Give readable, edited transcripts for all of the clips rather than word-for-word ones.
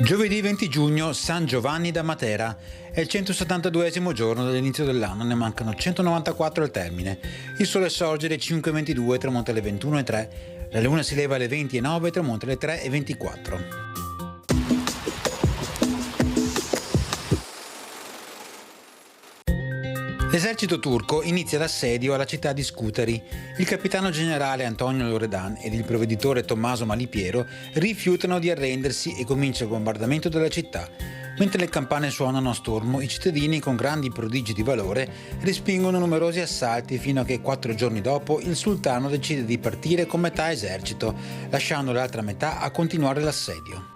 Giovedì 20 giugno, San Giovanni da Matera. È il 172esimo giorno dall'inizio dell'anno, ne mancano 194 al termine. Il sole sorge alle 5:22 e tramonta alle 21:03. La luna si leva alle 20:09 e tramonta alle 3:24. L'esercito turco inizia l'assedio alla città di Scutari. Il capitano generale Antonio Loredan ed il provveditore Tommaso Malipiero rifiutano di arrendersi e comincia il bombardamento della città. Mentre le campane suonano a stormo, i cittadini con grandi prodigi di valore respingono numerosi assalti fino a che 4 giorni dopo il sultano decide di partire con metà esercito, lasciando l'altra metà a continuare l'assedio.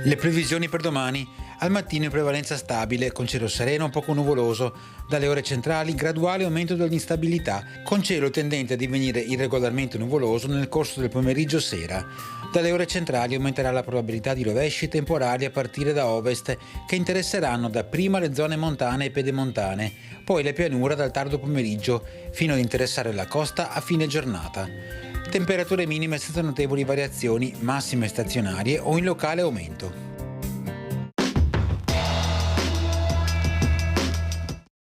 Le previsioni per domani: al mattino in prevalenza stabile, con cielo sereno poco nuvoloso, dalle ore centrali graduale aumento dell'instabilità, con cielo tendente a divenire irregolarmente nuvoloso nel corso del pomeriggio-sera. Dalle ore centrali aumenterà la probabilità di rovesci temporali a partire da ovest, che interesseranno dapprima le zone montane e pedemontane, poi le pianure dal tardo pomeriggio, fino ad interessare la costa a fine giornata. Temperature minime senza notevoli variazioni, massime stazionarie o in locale aumento.